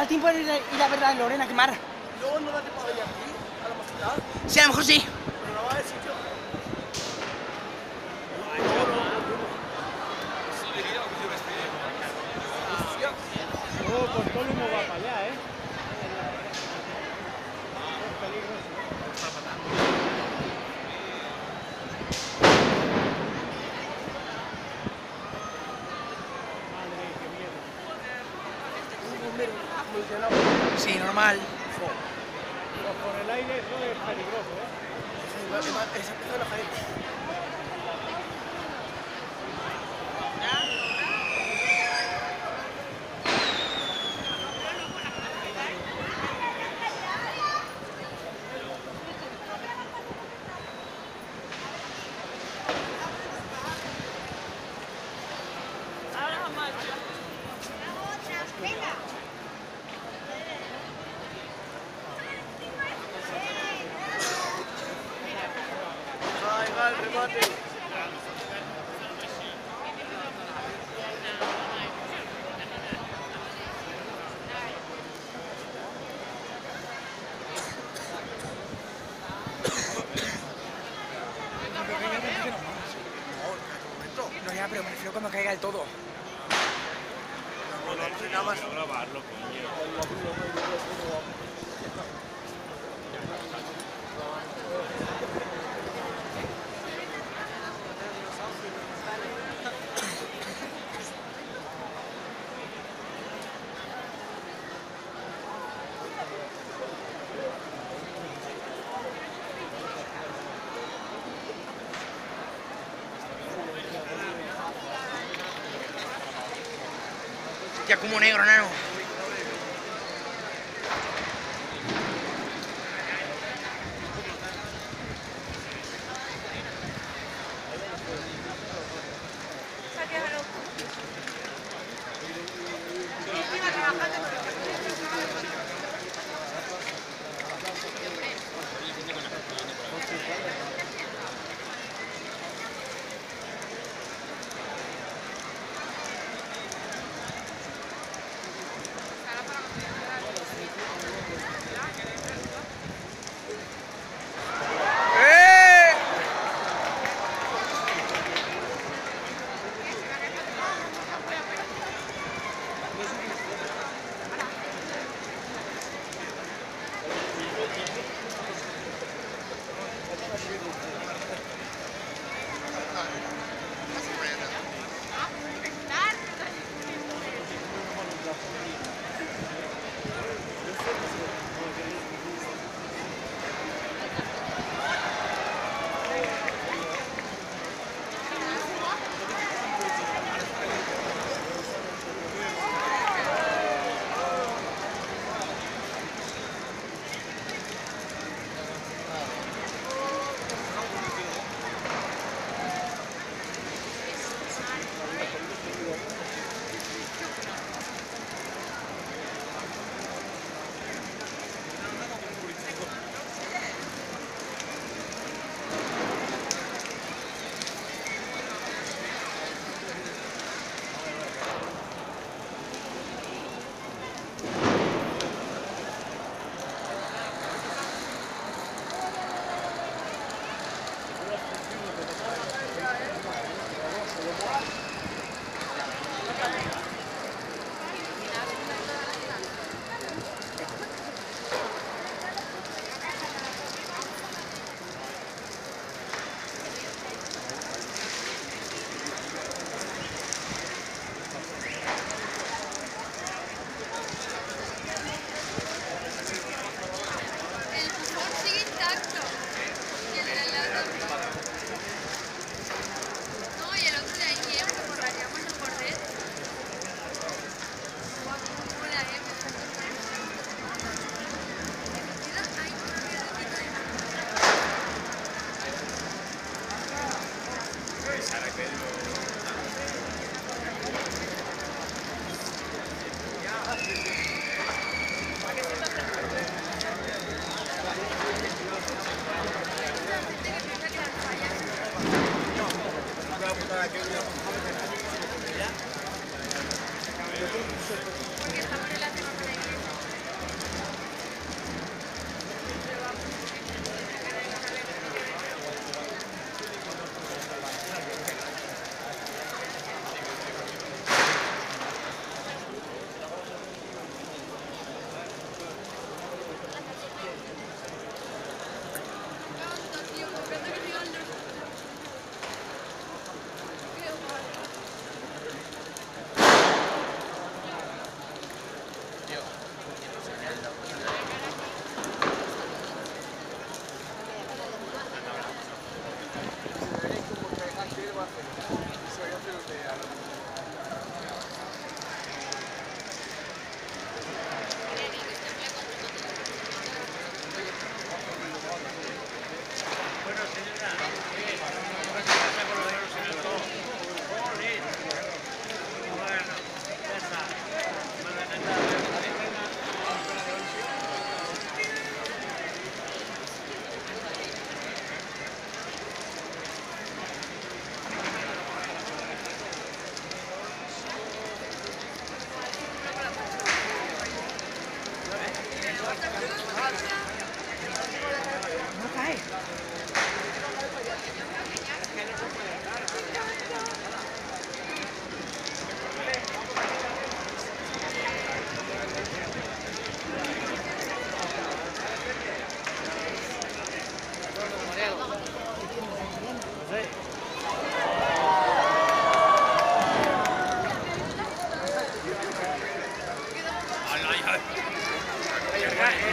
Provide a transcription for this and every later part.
dará tiempo de ir a ver a Lorena quemar. Luego no da tiempo de ir aquí, a lo mejor. Sí, a lo mejor sí. Pero no va a haber sitio. Pues Tolu no va para allá, ¿eh? Es peligroso. Madre, qué miedo. Un bombero multialado. Sí, normal. Pero por el aire eso es peligroso, ¿eh? Esa empieza la Jaén. Ahí va el remate. No, ya, pero me refiero cuando caiga el todo. Nada más. Grabarlo, coño. Ya como negro, nano.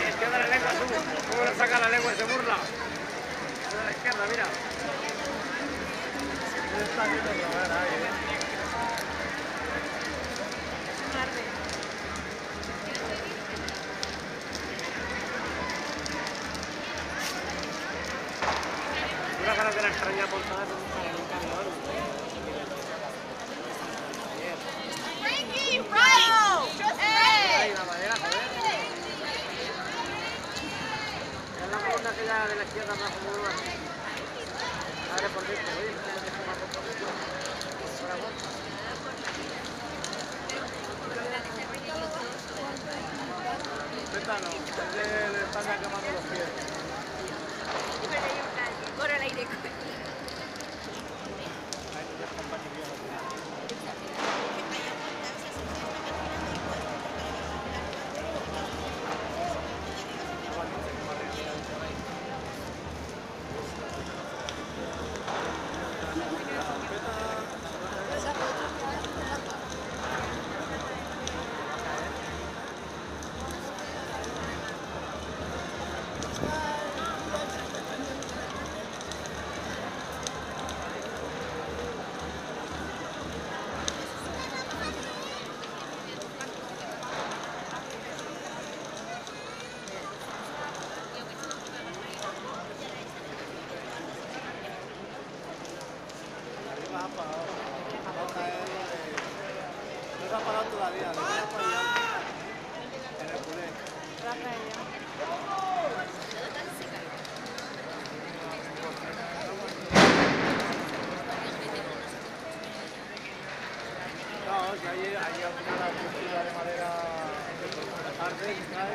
Izquierda la lengua, ¿cómo le saca la lengua y se burla? A la izquierda, mira. Está haciendo robar ahí, una cara de la extraña portada con un camión. Frankie, right! Ahí la madera, joder. Es la columna aquella de la izquierda más como una. Abre por dentro, oye, no me dejes más por dentro. Por amor. Pétalo, es de España quemando los pies. Corre al aire. No se ha parado todavía, le voy a apoyar en el culé. No, si hay alguna estructura de madera de parte, y tal,